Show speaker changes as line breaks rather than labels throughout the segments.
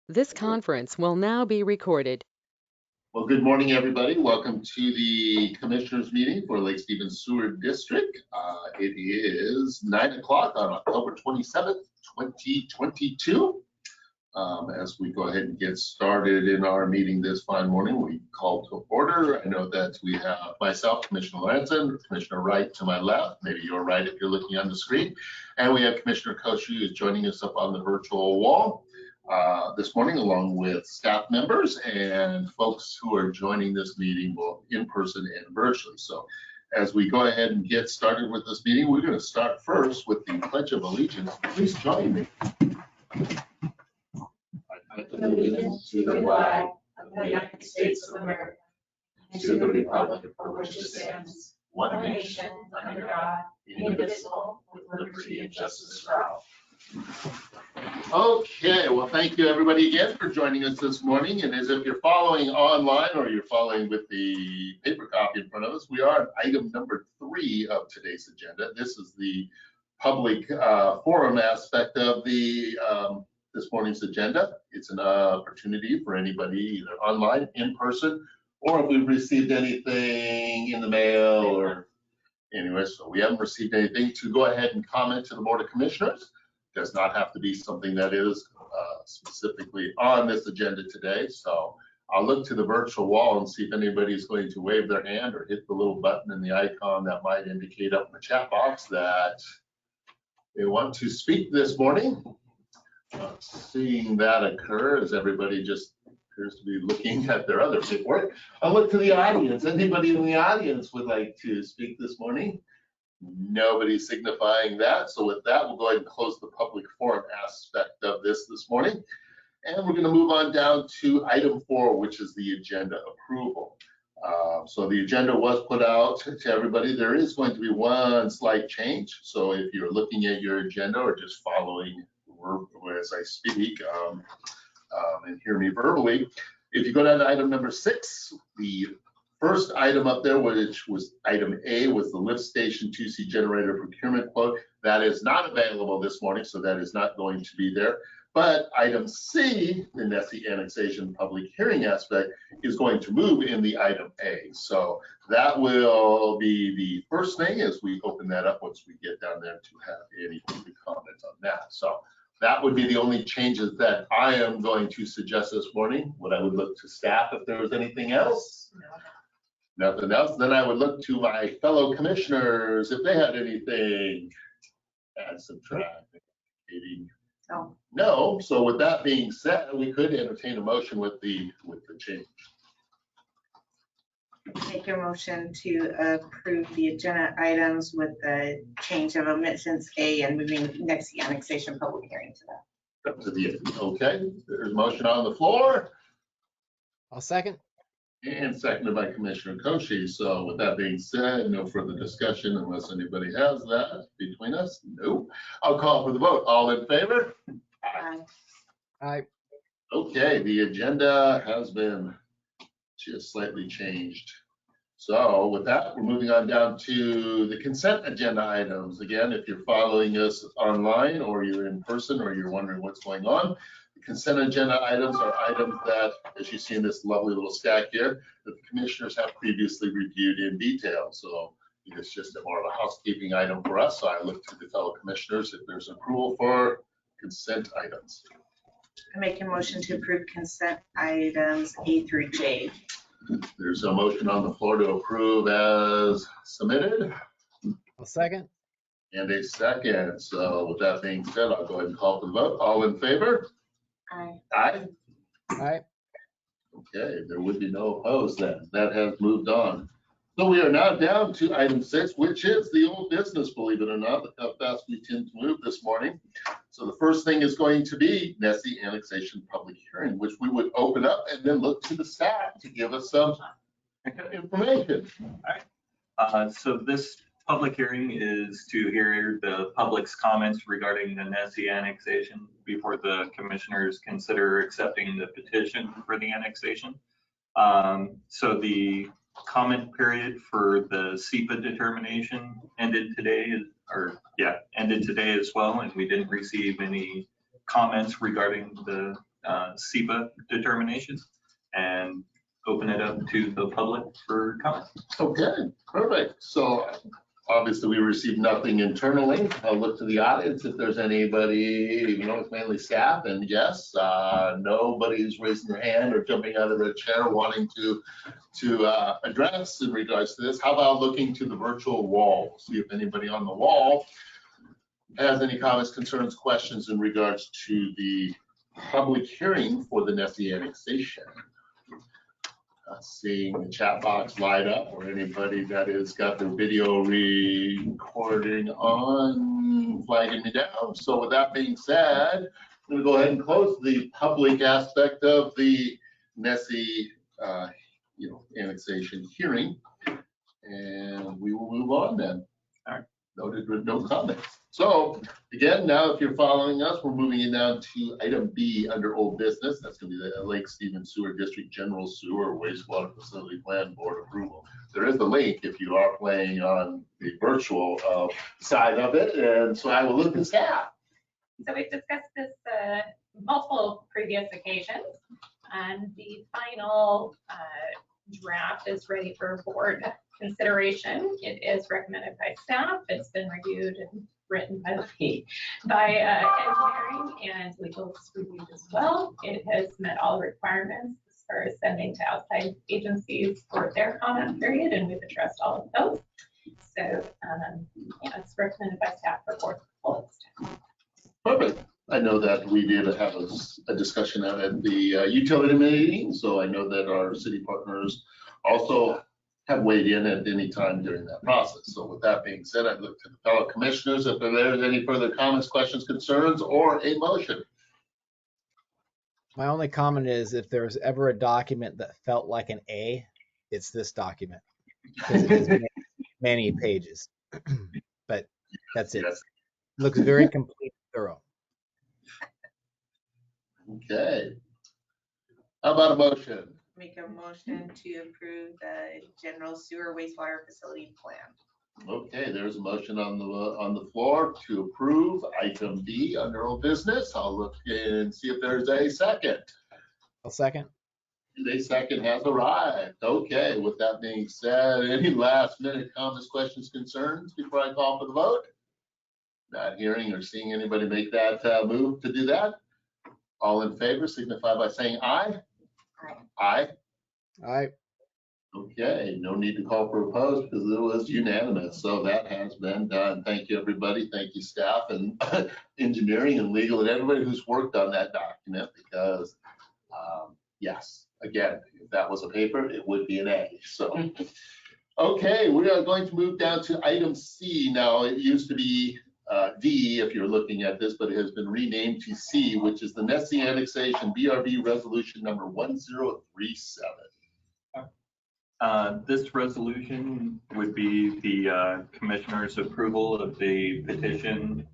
This conference will now be recorded.
Well, good morning, everybody. Welcome to the Commissioners meeting for Lake Stevens Sewer District. It is 9 o'clock on October 27th, 2022. As we go ahead and get started in our meeting this fine morning, we call to order. I know that we have myself, Commissioner Lanson, Commissioner Wright to my left, maybe you're right if you're looking on the screen, and we have Commissioner Koshy who's joining us up on the virtual wall this morning, along with staff members and folks who are joining this meeting both in person and virtually. So as we go ahead and get started with this meeting, we're going to start first with the Pledge of Allegiance. Please join me.
Allegiance to the flag of the United States of America and to the republic for which it stands, one nation, under God, indivisible, with liberty and justice for all.
Okay, well, thank you everybody again for joining us this morning. And as if you're following online or you're following with the paper copy in front of us, we are at item number 3 of today's agenda. This is the public forum aspect of the this morning's agenda. It's an opportunity for anybody either online, in person, or if we've received anything in the mail or anyway, so we haven't received anything, to go ahead and comment to the Board of Commissioners. Does not have to be something that is specifically on this agenda today. So I'll look to the virtual wall and see if anybody's going to wave their hand or hit the little button in the icon that might indicate up in the chat box that they want to speak this morning. Seeing that occur as everybody just appears to be looking at their other paperwork, I'll look to the audience. Anybody in the audience would like to speak this morning? Nobody signifying that. So with that, we'll go ahead and close the public forum aspect of this morning. And we're going to move on down to item 4, which is the agenda approval. So the agenda was put out to everybody. There is going to be one slight change. So if you're looking at your agenda or just following as I speak and hear me verbally, if you go down to item number 6, the first item up there, which was item A, was the lift station 2C generator procurement quote. That is not available this morning, so that is not going to be there. But item C, and that's the annexation public hearing aspect, is going to move in the item A. So that will be the first thing as we open that up once we get down there to have any comments on that. So that would be the only changes that I am going to suggest this morning. What I would look to staff if there was anything else. Nothing else. Then I would look to my fellow commissioners if they had anything. Add, subtract, no. So with that being said, we could entertain a motion with the change.
Make a motion to approve the agenda items with the change of omissions A and moving next the annexation public hearing to that.
Up to the end. Okay. There's a motion on the floor.
I'll second.
And seconded by Commissioner Koshy. So with that being said, no further discussion unless anybody has that between us. No. I'll call for the vote. All in favor?
Aye.
Aye.
Okay, the agenda has been just slightly changed. So with that, we're moving on down to the consent agenda items. Again, if you're following us online or you're in person or you're wondering what's going on, the consent agenda items are items that, as you see in this lovely little stack here, that the commissioners have previously reviewed in detail. So it's just more of a housekeeping item for us. So I look to the fellow commissioners if there's approval for consent items.
I make a motion to approve consent items A through J.
There's a motion on the floor to approve as submitted.
I'll second.
And a second. So with that being said, I'll go ahead and call for the vote. All in favor?
Aye.
Aye.
Aye.
Okay, there would be no opposed then. That has moved on. So we are now down to item 6, which is the old business, believe it or not. Look how fast we tend to move this morning. So the first thing is going to be Nessie annexation public hearing, which we would open up and then look to the staff to give us some information.
All right. So this public hearing is to hear the public's comments regarding the Nessie annexation before the commissioners consider accepting the petition for the annexation. So the comment period for the SEPA determination ended today, ended today as well, and we didn't receive any comments regarding the SEPA determination and open it up to the public for comment.
Okay, perfect. So obviously we received nothing internally. I'll look to the audience if there's anybody, even though it's mainly staff, and yes, nobody's raising their hand or jumping out of their chair wanting to address in regards to this. How about looking to the virtual wall? See if anybody on the wall has any comments, concerns, questions in regards to the public hearing for the Nessie annexation. Seeing the chat box light up, or anybody that has got their video recording on flagging me down. So with that being said, I'm going to go ahead and close the public aspect of the Nessie annexation hearing, and we will move on then.
All right.
Noted with no comments. So again, now if you're following us, we're moving it down to item B under old business. That's going to be the Lake Stevens Sewer District General Sewer Wastewater Facility Plan Board approval. There is the link if you are playing on the virtual side of it. And so I will look at staff.
So we've discussed this multiple previous occasions, and the final draft is ready for board consideration. It is recommended by staff. It's been reviewed and written by engineering and legal reviewed as well. It has met all requirements as far as sending to outside agencies for their comment period, and we've addressed all of those. So yeah, it's recommended by staff for board approval.
Perfect. I know that we did have a discussion out at the utility meeting, so I know that our city partners also have weighed in at any time during that process. So with that being said, I'd look to the fellow commissioners if there's any further comments, questions, concerns, or a motion.
My only comment is if there's ever a document that felt like an A, it's this document. Because it is many pages. But that's it.
Yes.
Looks very complete and thorough.
Okay. How about a motion?
Make a motion to approve the general sewer wastewater facility plan.
Okay, there's a motion on the floor to approve item B under old business. I'll look and see if there's a second.
A second.
And a second has arrived. Okay, with that being said, any last minute comments, questions, concerns before I call for the vote? Not hearing or seeing anybody make that move to do that. All in favor signify by saying aye. Aye.
All right.
Okay, no need to call for opposed because it was unanimous. So that has been done. Thank you, everybody. Thank you, staff and engineering and legal and everybody who's worked on that document because, yes, again, if that was a paper, it would be an A. So, okay, we are going to move down to item C. Now, it used to be D if you're looking at this, but it has been renamed to C, which is the Nessie annexation BRB resolution number 1037.
This resolution would be the commissioner's approval of the petition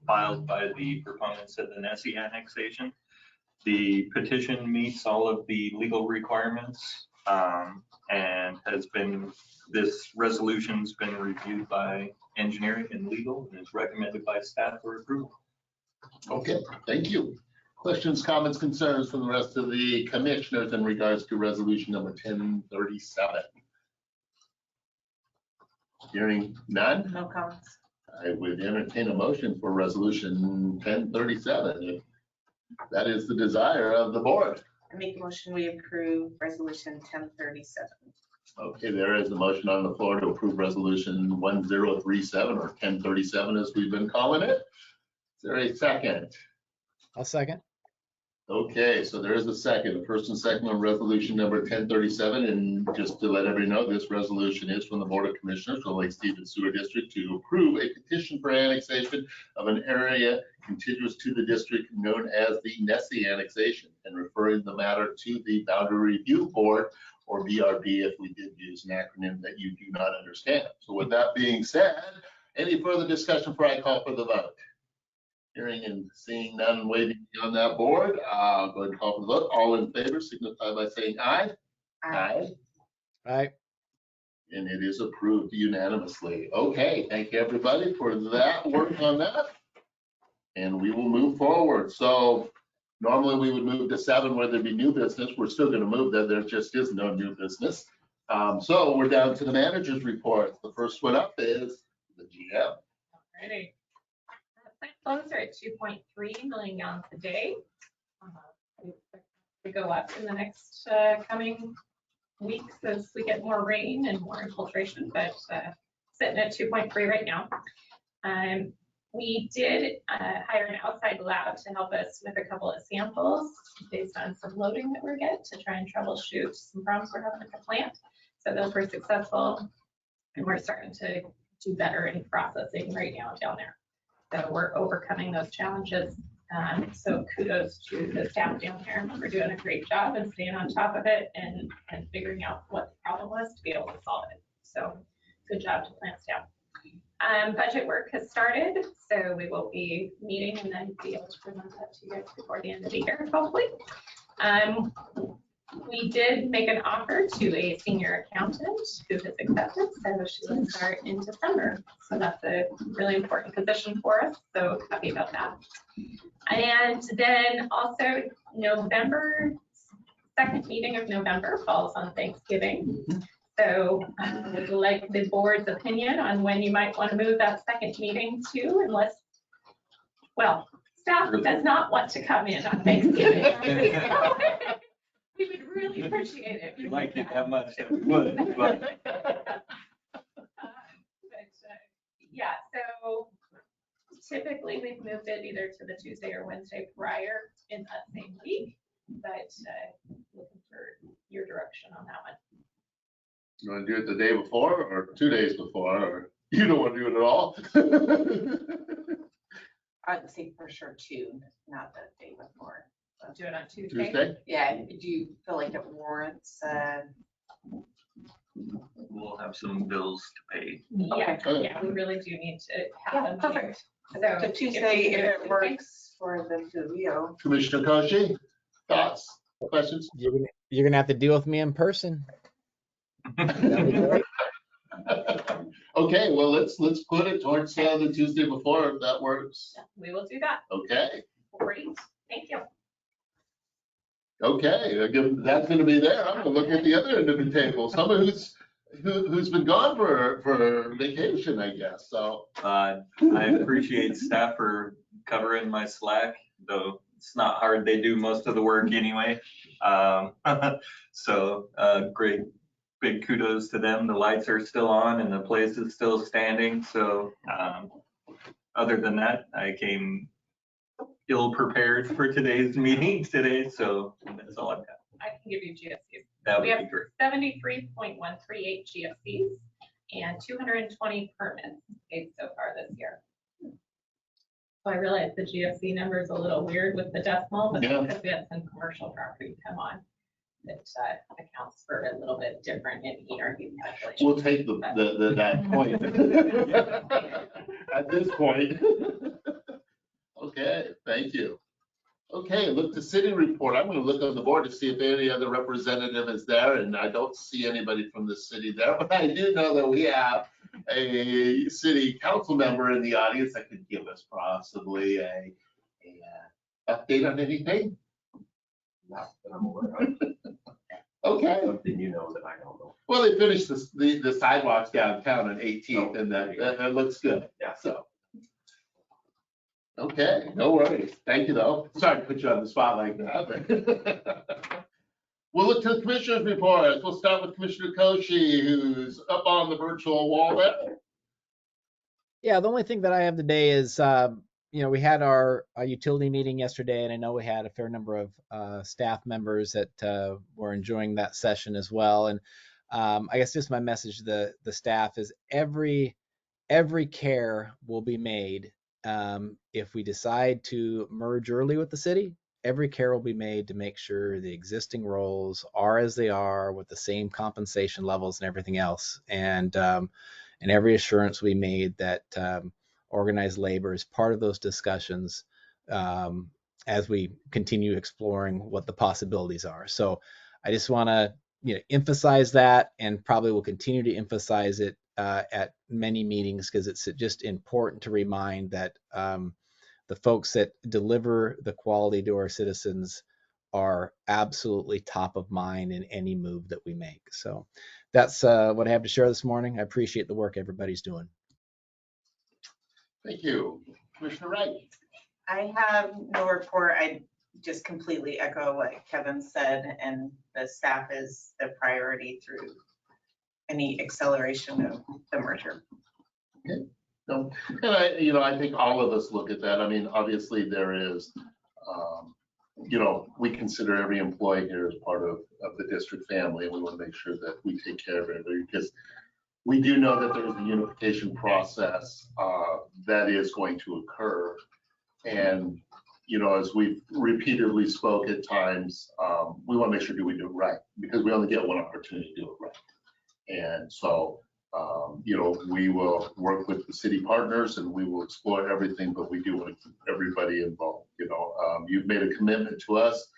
filed by the proponents of the Nessie annexation. The petition meets all of the legal requirements and this resolution's been reviewed by engineering and legal and is recommended by staff for approval.
Okay, thank you. Questions, comments, concerns from the rest of the commissioners in regards to resolution number 1037? Hearing none,
No comments.
I would entertain a motion for resolution 1037. If that is the desire of the board.
I make a motion we approve resolution 1037.
Okay, there is a motion on the floor to approve resolution 1037 or 1037 as we've been calling it. Is there a second?
I'll second.
Okay, so there is a second, the first and second on resolution number 1037. And just to let everybody know, this resolution is from the Board of Commissioners for Lake Stevens Sewer District to approve a petition for annexation of an area contiguous to the district known as the Nessie annexation and referring the matter to the Boundary Review Board, or BRB if we did use an acronym that you do not understand. So with that being said, any further discussion before I call for the vote? Hearing and seeing none waiting on that board, I'll go ahead and call for the vote. All in favor signify by saying aye. Aye.
All right.
And it is approved unanimously. Okay, thank you everybody for that work on that. And we will move forward. So Normally, we would move to 7 where there'd be new business. We're still going to move there. There just is no new business. So we're down to the manager's report. The first one up is the GM.
Alrighty. Plant flows are at 2.3 million gallons a day. We expect to go up in the next coming weeks as we get more rain and more infiltration, but sitting at 2.3 right now. We did hire an outside lab to help us with a couple of samples based on some loading that we're getting to try and troubleshoot some problems we're having at the plant. So those were successful, and we're starting to do better in processing right now down there. So we're overcoming those challenges. So kudos to the staff down there. We're doing a great job and staying on top of it and figuring out what the problem was to be able to solve it. So good job to plant staff. Budget work has started, so we will be meeting and then be able to present that to you guys before the end of the year, hopefully. We did make an offer to a senior accountant who has accepted, so she will start in December. So that's a really important position for us, so happy about that. And then also November, second meeting of November falls on Thanksgiving. So would like the board's opinion on when you might want to move that second meeting to, unless, well, staff does not want to come in on Thanksgiving. We would really appreciate it.
We like it that much that we would, but
yeah, so typically we've moved it either to the Tuesday or Wednesday prior in that same week, but looking for your direction on that one.
You want to do it the day before or 2 days before, or you don't want to do it at all?
I would say for sure 2, not the day before.
Do it on Tuesday.
Tuesday?
Yeah, do you feel like it warrants?
we'll have some bills to pay.
Yeah,
Okay.
yeah, we really do need to have them.
Perfect.
So
So Tuesday, if it works for the two of you.
Commissioner Koshi, thoughts, questions?
You're gonna have to deal with me in person. That'd be great.
Okay, well, let's put it towards the Tuesday before, if that works.
we will do that.
Okay,
Great, thank you.
okay, again, that's gonna be there. I'm gonna look at the other end of the table, someone who's been gone for vacation, I guess, so.
I appreciate staff for covering my slack, though it's not hard. They do most of the work anyway. So great, big kudos to them. The lights are still on and the place is still standing. So other than that, I came ill prepared for today's meeting today. So that's all I've got.
I can give you GFCs.
That
We
would
have
be great.
73.138 GFCs and 220 permits paid so far this year. So I realize the GFC number is a little weird with the decimal, but
Yeah.
because we had some commercial property come on, that accounts for a little bit different in ERV calculations.
We'll take that point at this point. Okay, thank you. Okay, look to city report. I'm going to look on the board to see if any other representative is there, and I don't see anybody from the city there, but I do know that we have a city council member in the audience that could give us possibly a update on anything.
Not that I'm aware of.
Okay.
Something you know that I don't know.
Well, they finished the sidewalks downtown on 18th, and that looks good.
Yeah.
So. Okay, no worries. Thank you, though. Sorry to put you on the spot like that. We'll look to the commissioner's reports. We'll start with Commissioner Koshi, who's up on the virtual wall there.
Yeah, the only thing that I have today is, we had our utility meeting yesterday, and I know we had a fair number of staff members that were enjoying that session as well. And I guess just my message to the staff is every care will be made. If we decide to merge early with the city, every care will be made to make sure the existing roles are as they are with the same compensation levels and everything else. And every assurance we made that organized labor is part of those discussions as we continue exploring what the possibilities are. So I just want to emphasize that, and probably will continue to emphasize it at many meetings, because it's just important to remind that the the folks that deliver the quality to our citizens are absolutely top of mind in any move that we make. So that's what I have to share this morning. I appreciate the work everybody's doing.
Thank you. Commissioner Wright.
I have no report. I just completely echo what Kevin said, and the staff is the priority through any acceleration of the merger.
No, and I think all of us look at that. I mean, obviously there is, we consider every employee here as part of the district family, and we want to make sure that we take care of everybody, because we do know that there's a unification process that is going to occur. And, as we've repeatedly spoke at times, we want to make sure we do it right, because we only get one opportunity to do it right. And so, we will work with the city partners and we will explore everything, but we do want to keep everybody involved. You've made a commitment to us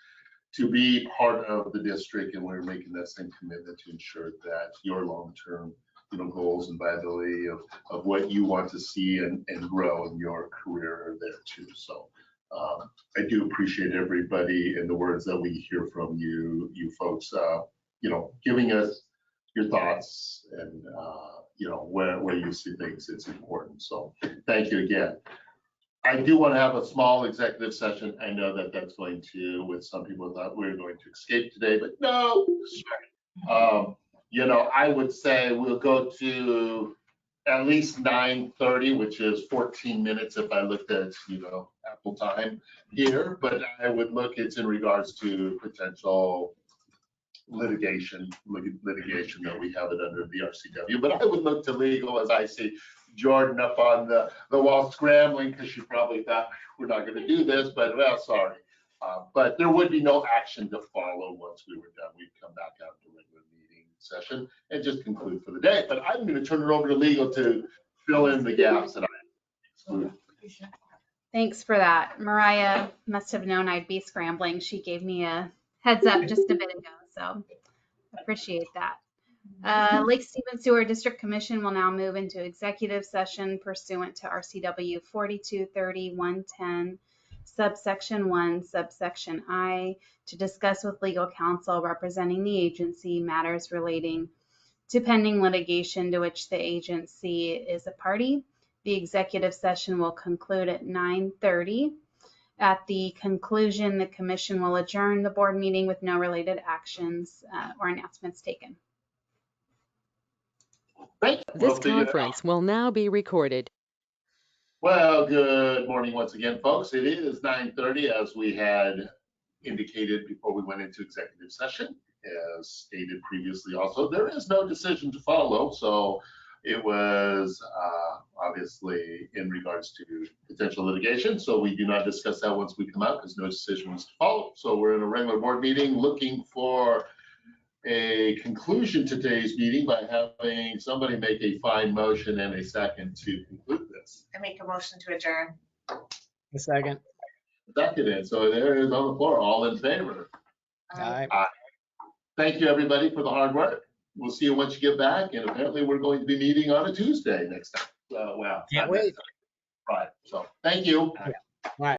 to be part of the district, and we're making that same commitment to ensure that your long-term goals and viability of what you want to see and grow in your career are there too. So I do appreciate everybody and the words that we hear from you folks, giving us your thoughts and where you see things. It's important. So thank you again. I do want to have a small executive session. I know that that's going to, with some people thought we were going to escape today, but no. I would say we'll go to at least 9:30, which is 14 minutes if I looked at, Apple time here, but I would look, it's in regards to potential litigation that we have it under the RCW, but I would look to legal as I see Jordan up on the wall scrambling, because she probably thought we're not going to do this, but well, sorry. But there would be no action to follow once we were done. We'd come back out to regular meeting session and just conclude for the day. But I'm going to turn it over to legal to fill in the gaps that I excluded.
Thanks for that. Mariah must have known I'd be scrambling. She gave me a heads up just a bit ago, so appreciate that. Lake Stevens Sewer District Commission will now move into executive session pursuant to RCW 4230-110, subsection 1, subsection I, to discuss with legal counsel representing the agency matters relating to pending litigation to which the agency is a party. The executive session will conclude at 9:30. At the conclusion, the commission will adjourn the board meeting with no related actions or announcements taken.
This conference will now be recorded.
Well, good morning once again, folks. It is 9:30, as we had indicated before we went into executive session. As stated previously also, there is no decision to follow, so it was obviously in regards to potential litigation, so we do not discuss that once we come out, because no decision was to follow. So we're in a regular board meeting looking for a conclusion to today's meeting by having somebody make a fine motion and a second to conclude this.
I make a motion to adjourn.
A second.
Seconded. So there is on the floor. All in favor?
Aye.
Thank you, everybody, for the hard work. We'll see you once you get back. And apparently we're going to be meeting on a Tuesday next time. Well,
Can't wait.
Right. So thank you.
All right.